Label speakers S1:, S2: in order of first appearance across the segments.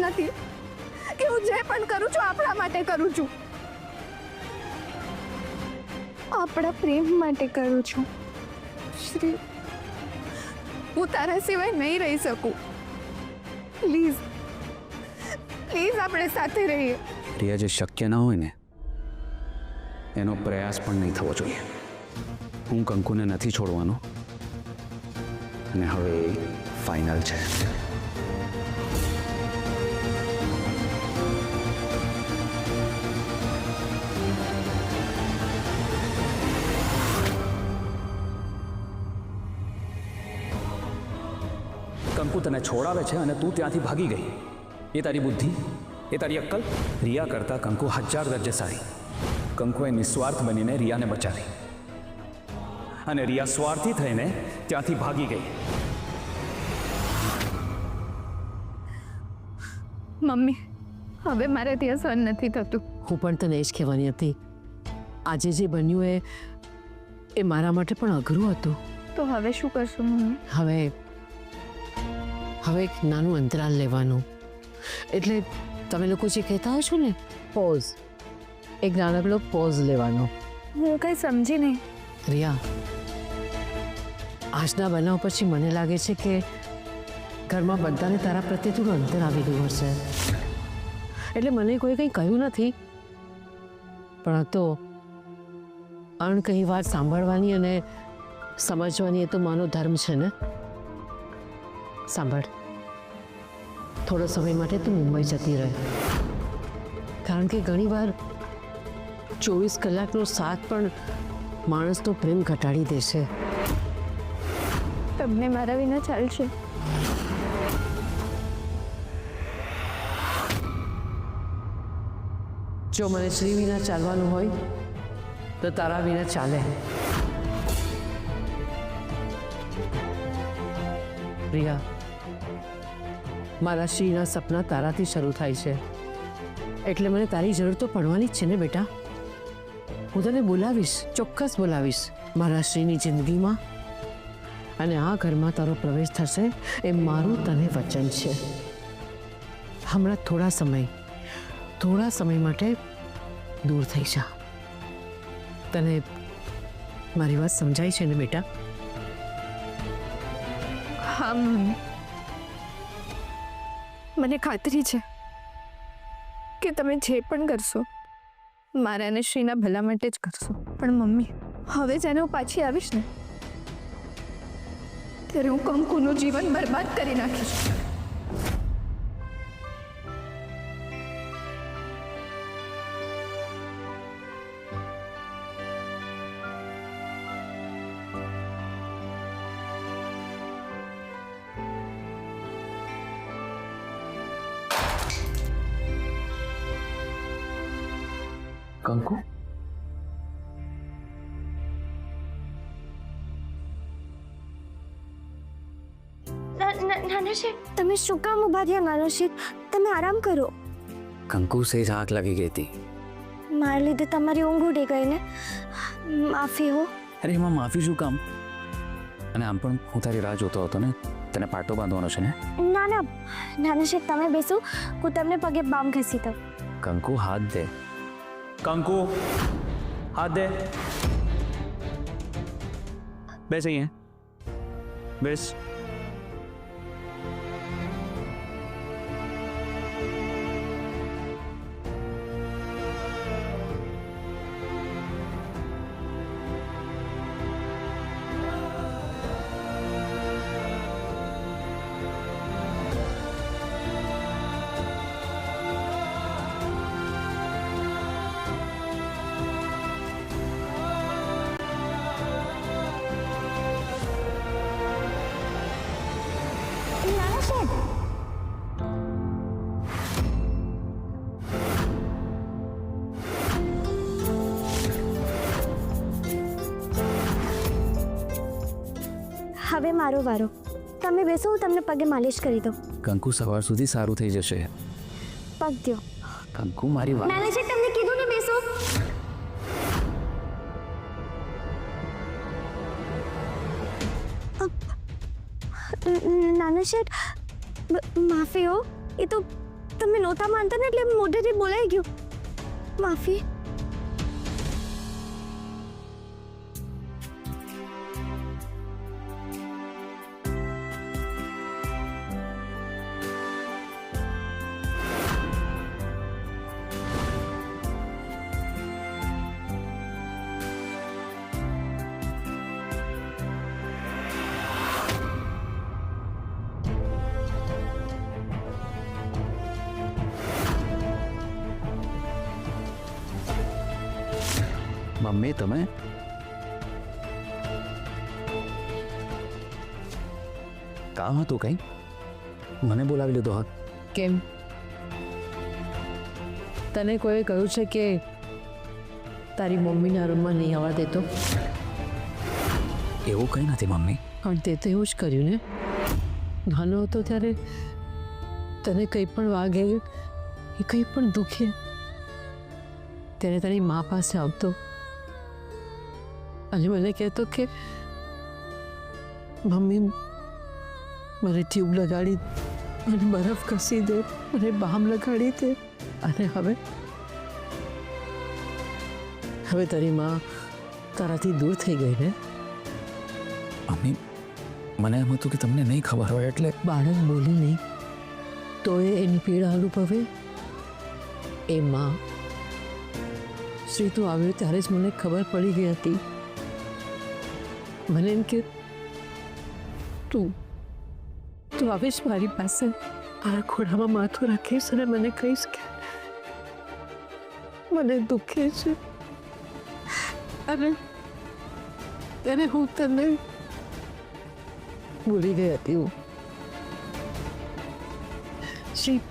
S1: નથી કે હું જે પણ કરું છું આપણા માટે કરું છું, આપણા પ્રેમ માટે કરું છું. શ્રી, હું તારા સિવાય નહીં રહી શકું. પ્લીઝ પ્લીઝ આપણે સાથે રહીએ.
S2: રિયા, જે શક્ય ના હોય ને એનો પ્રયાસ પણ નહીં થવો જોઈએ. હું કંકુને નથી છોડવાનો અને હવે ફાઇનલ છે. કંકુ તને છોડાવે છે અને તું ત્યાંથી ભાગી ગઈ. એ તારી બુદ્ધિ, એ તારી અક્કલ? રિયા કરતાં કંકુ 1000 દરજ્જે સારી. કંકુએ નિસ્વાર્થ બનીને રિયાને બચાવી અને રિયા સ્વાર્થી થઈને ત્યાંથી ભાગી ગઈ.
S1: મમ્મી, હવે મારે ત્યાં સહન નથી થતું.
S3: હું પણ તને એ જ કહેવાની હતી. આજે જે બન્યું એ મારા માટે પણ અઘરું હતું.
S1: તો હવે શું કરશું મમ્મી?
S3: હવે એક નાનું અંતરાલ લેવાનું. એટલે તમે લોકો જે કહેતા હશો ને, પોઝ, એક નાનકડો પોઝ લેવાનો.
S1: હું કંઈ સમજી નહીં.
S3: રિયા, આજના બનાવ પછી મને લાગે છે કે ઘરમાં બધાને તારા પ્રત્યે થોડું અંતર આવી ગયું હશે. એટલે મને કોઈ કંઈ કહ્યું નથી, પણ આ તો અણકહી વાત સાંભળવાની અને સમજવાની એ તો મારો ધર્મ છે ને. સાંભળ, થોડો સમય માટે તું મુંબઈ જતી રહે, કારણ કે ઘણીવાર 24 કલાકનો સાથ પણ માણસનો પ્રેમ ઘટાડી દેશે.
S1: તમને મારા વિના ચાલશે?
S3: જો મને શ્રી વિના ચાલવાનું હોય તો તારા વિના ચાલે. પ્રિયા, મારા શ્રીના સપના તારાથી શરૂ થાય છે, એટલે મને તારી જરૂર તો પડવાની જ છે ને બેટા. હું તને બોલાવીશ, ચોક્કસ બોલાવીશ મારા શ્રીની જિંદગીમાં, અને આ ઘરમાં તારો પ્રવેશ થશે એ મારું તને વચન છે. હમણાં થોડા સમય માટે દૂર થઈ જા. તને મારી વાત સમજાય છે ને બેટા?
S1: હા મમ્મી, મને ખાતરી છે કે તમે જે પણ કરશો મારા અને શ્રીના ભલા માટે જ કરશો. પણ મમ્મી, હવે જ્યારે હું પાછી આવીશ ને ત્યારે હું કંકુનું જીવન બરબાદ કરી નાખીશ.
S2: કંકુ,
S4: નાના શેઠ, તમે શું કામ ઊભા થયા? નાના શેઠ, તમે આરામ કરો.
S2: કંકુ સેજ આગ લાગી ગઈ હતી.
S4: મારા લીધે તમારી ઊંઘ ઉડી ગઈ ને? માફી હો.
S2: અરે એમાં માફી શું કામ? અને આમ પણ હું તારી રાહ જોતો હતો ને. તને પાટો બાંધવાનો છે ને?
S4: ના ના નાના શેઠ, તમે બેસો, હું તમને પગે બામ ઘસી દઉં.
S2: કંકુ, હાથ દે. કંકુ, હાથ દે. બેસ અહીંયા, બેસ.
S4: નાના શેઠ, હવે મારો વારો. તમે બેસો, હું તમને પગે માલિશ કરી દઉં.
S2: કંકુ, સવાર સુધી સારું થઈ જશે.
S4: પગ દો.
S2: કંકુ, મારી વાત.
S4: નાના શેઠ, તમને કીધું ને બેસો. નાના શેઠ, માફી હો. એ તો તમે નહોતા માનતા ને એટલે મોઢેથી બોલાઈ ગયું. માફી.
S2: મમ્મી તમે કામ હતું કંઈ મને બોલાવી લીધો હોત.
S3: કેમ તને કોઈએ કહ્યું છે કે તારી મમ્મીના રૂમમાં નહીં આવવા દેતો?
S2: એવું કંઈ નથી મમ્મી.
S3: પણ તે તો એવું જ કર્યું ને. નાનો હતો ત્યારે તને કંઈ પણ વાગે એ કંઈ પણ દુખે ત્યારે તારી મા પાસે આવતો અને મને કહેતો કે મમ્મી મને ટ્યુબ લગાડી મને બરફ ઘસી દે, મને બામ લગાડી દે. અને હવે તારી મા તારાથી દૂર થઈ ગઈ ને.
S2: મમ્મી મને એમ હતું કે તમને નહીં ખબર હોય એટલે.
S3: બાળક બોલી નહીં તો એની પીડા અનુભવે. એ માં શ્રી તું આવ્યો ત્યારે જ મને ખબર પડી ગઈ હતી. મને એમ કે તું આવીશ મારી પાસે, મારા ખોળામાં માથું રાખીશ અને મને કહીશ કે મને દુખે છે અને હું તને ભૂલી ગઈ હતી. હું શ્રી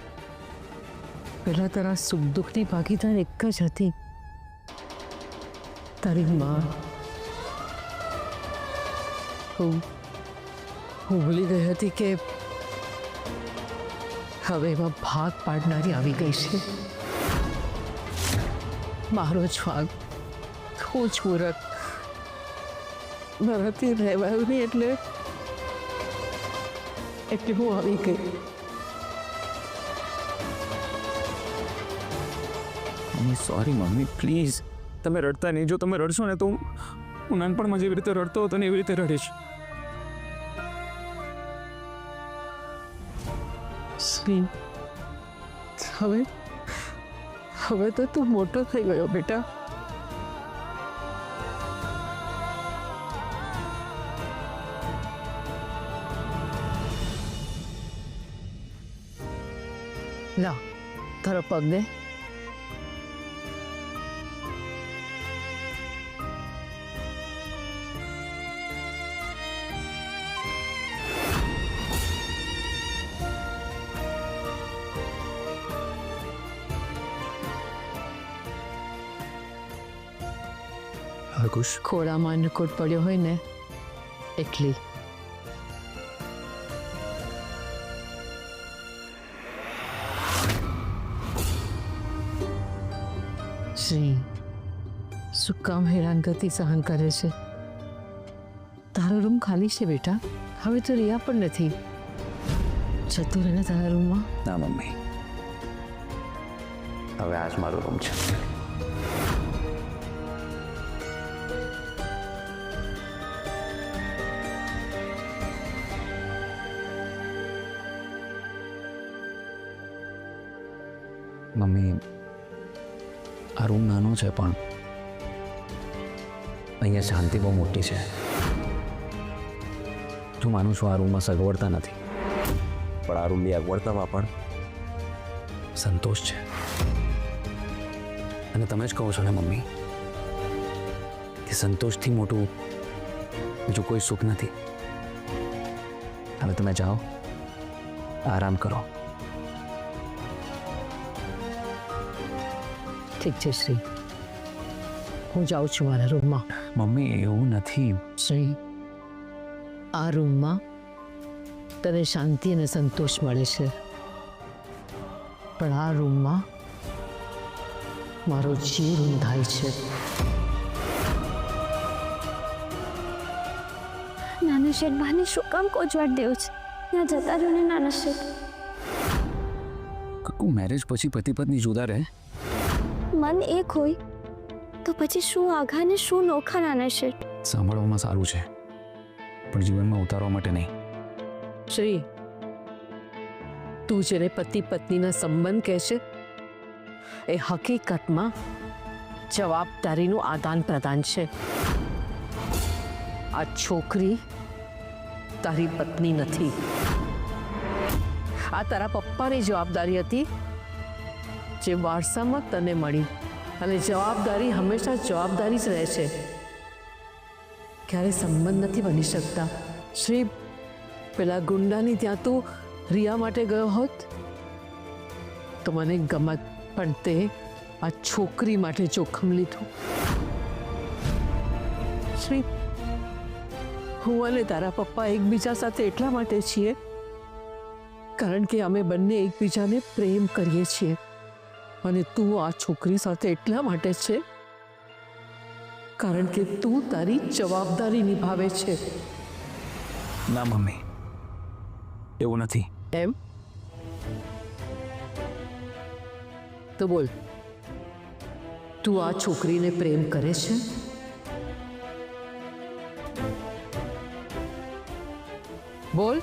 S3: પહેલા તારા સુખ દુઃખની ભાગીદાર એક જ હતી, તારી માં. હું ભૂલી ગઈ હતી કે હવે એમાં ભાગ પાડનારી આવી ગઈ છે. મારો જ ભાગ, હું જ મૂરત. મારાથી રહેવાયું નહીં એટલે હું આવી ગઈ.
S2: મમ્મી સોરી મમ્મી પ્લીઝ તમે રડતા નહીં. જો તમે રડશો ને તો હું નાનપણમાં જેવી રીતે રડતો હતો ને એવી રીતે રડીશ.
S3: હવે તો તું મોટો થઈ ગયો બેટા. લા તારો પગ દે.
S2: ખુશ
S3: ખોળામાં અન્નકૂટ પડ્યો હોય ને એટલી. શ્રી શું કામ હેરાનગતિ સહન કરે છે? તારો રૂમ ખાલી છે બેટા. હવે તો રિયા પણ નથી. જતું રહે ને તારા રૂમમાં.
S2: ના મમ્મી હવે આજ મારો રૂમ છે. મમ્મી આ રૂમ નાનો છે પણ અહીંયા શાંતિ બહુ મોટી છે. હું માનું છું આ રૂમમાં સગવડતા નથી પણ આ રૂમની અગવડતામાં પણ સંતોષ છે. અને તમે જ કહો છો ને મમ્મી કે સંતોષથી મોટું બીજું કોઈ સુખ નથી. હવે તમે જાઓ આરામ કરો.
S3: ઠીક છે શ્રી, હું જાઉં છું મારા રૂમમાં.
S2: મમ્મી એવું નથી.
S3: શ્રી આ રૂમમાં તને શાંતિ અને સંતોષ મળે છે પણ આ રૂમમાં મારો જીવ રૂંધાય છે.
S4: નાના શેઠ બાને શું કામ કોચવાટ દેવું છે? ત્યાં જતા રહ્યો ને નાના શેઠ.
S2: કંકુ મેરેજ પછી પતિ પત્ની જુદા રહે?
S4: મન એક હોય તો પછી શું આઘા ને શું નોખા નાના શેઠ?
S2: સાંભળવામાં સારું છે પણ જીવનમાં ઉતારવા માટે નહીં.
S3: શ્રી, તું જેને પતિ પત્નીના સંબંધ કહે છે એ હકીકતમાં જવાબદારીનું આદાન પ્રદાન છે. આ છોકરી તારી પત્ની નથી. આ તારા પપ્પાની જવાબદારી હતી જે વારસામાં તને મળી, અને જવાબદારી હંમેશા જવાબદારી જ રહે છે, ક્યારે સંબંધ નથી બની શકતા. શ્રી, પેલા ગુંડાની ત્યાં તું રિયા માટે ગયો હોત તો મને ગમત, પણ તે આ છોકરી માટે જોખમ લીધું. શ્રી, હું અને તારા પપ્પા એકબીજા સાથે એટલા માટે છીએ કારણ કે અમે બંને એકબીજાને પ્રેમ કરીએ છીએ, અને તું આ છોકરી સાથે એટલા માટે છે કારણ કે તું તારી જવાબદારી નિભાવે છે.
S2: ના મમ્મી, એવું નથી.
S3: એમ? તો બોલ, તું આ છોકરીને પ્રેમ કરે છે? બોલ,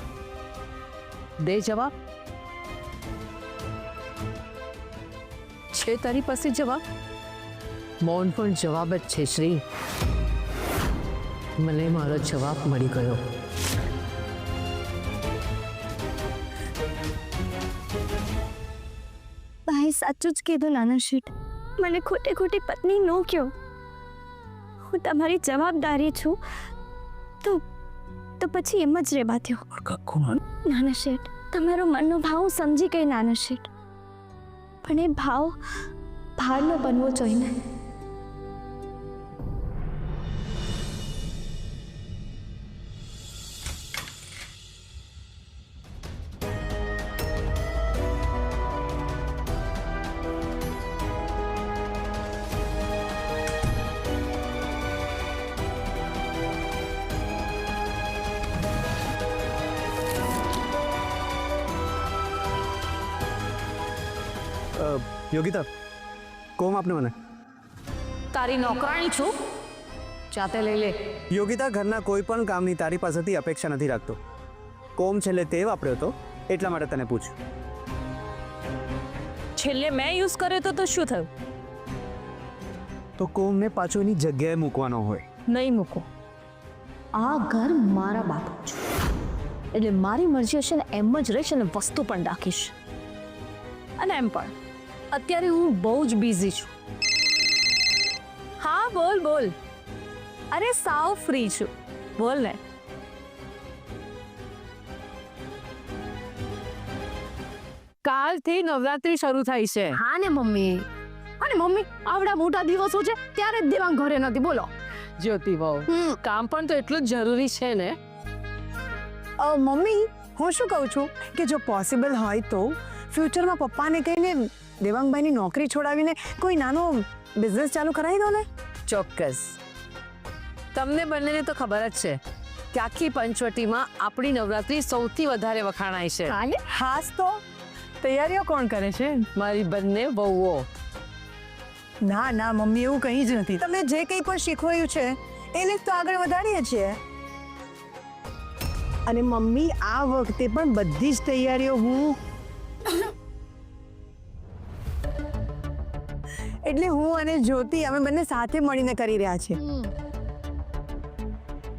S3: દે જવાબ. છે તારી પાસે જવાબ? મૌન પણ જવાબ જ છે શ્રી. મને મારો જવાબ મળી ગયો.
S4: ભાઈ સાચું જ કીધું નાના શેઠ. મને ખોટે ખોટી પત્ની નો કયો. હું તમારી જવાબદારી છું તો પછી એમ જ રહેવા દ્યો. નાના શેઠ, તમારો મનનો ભાવ હું સમજી ગઈ નાના શેઠ, પણ એ ભાર ન બનવો જોઈએ ને.
S5: યોગિતા, કોમ આપને મને.
S1: તારી નોકરાણી છું, જાતે લઈ લે.
S5: યોગિતા, ઘરના કોઈ પણ કામની તારી પાસેથી અપેક્ષા નથી રાખતો. કોમ છેલ્લે તે વાપર્યો હતો એટલા માટે તને પૂછ્યું.
S1: છેલ્લે મેં યુઝ કર્યો તો શું થયું?
S5: તો કોમને પાછો એની જગ્યાએ મૂકવાનો હોય.
S1: નહીં મૂકો. આ ઘર મારા બાપુ છે, એટલે મારી મરજી હશે ને એમ જ રહીશ અને વસ્તુ પણ રાખીશ. અને એમ પણ અત્યારે હું બહુ જ બિઝી છું. હા બોલ બોલ. અરે સાવ ફ્રી છું, બોલ ને.
S3: કાલથી નવરાત્રી શરૂ થઈ છે.
S1: હા ને મમ્મી. અને મમ્મી, આવડા મોટા દિવસો છે ત્યારે જ દેવાંગ ઘરે નથી, બોલો.
S3: જ્યોતિ બહુ કામ પણ તો એટલું જ જરૂરી છે ને.
S6: મમ્મી, હું શું કહું છું કે જો પોસિબલ હોય તો ફ્યુચરમાં પપ્પાને કહીને દેવાંગભાઈની નોકરી છોડાવીને કોઈ નાનો બિઝનેસ ચાલુ કરાવી દો ને.
S3: ચોક્કસ. તમને બંનેને તો ખબર જ છે કે આખી પંચવટીમાં આપણી નવરાત્રી સૌથી વધારે વખાણાય છે.
S6: હાસ તો તૈયારીઓ કોણ કરે છે?
S3: મારી બંને વહુઓ.
S6: ના ના મમ્મી, એવું કંઈ જ નથી. તમને જે કંઈ પણ શીખવાયું છે એને તો આગળ વધારીએ છીએ. અને મમ્મી, આ વખતે પણ બધી જ તૈયારીઓ હું અને જ્યોતિ અમે બંને સાથે મળીને કરી રહ્યા છીએ.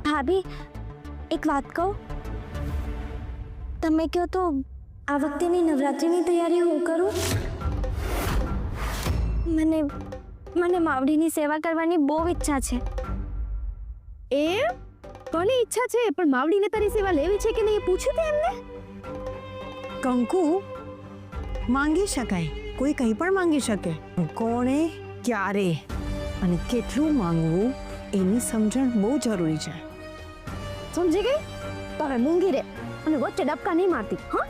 S4: ભાભી, એક વાત કહું? તમે કહો તો આ વખતેની નવરાત્રિની તૈયારી હું કરું? મને માવડીની સેવા કરવાની બહુ ઈચ્છા છે.
S1: કોની ઈચ્છા છે? પણ માવડીને તારી સેવા લેવી છે કે નહીં એ પૂછ્યું તે એમને?
S6: કંકુ માંગી શકાય, કોઈ કંઈ પણ માંગી શકે. કોણે, ક્યારે અને કેટલું માંગવું એની સમજણ બહુ જરૂરી છે.
S4: સમજી ગઈ? તમે મૂંગી રે અને વચ્ચે ડબકા નહીં મારતી. હા,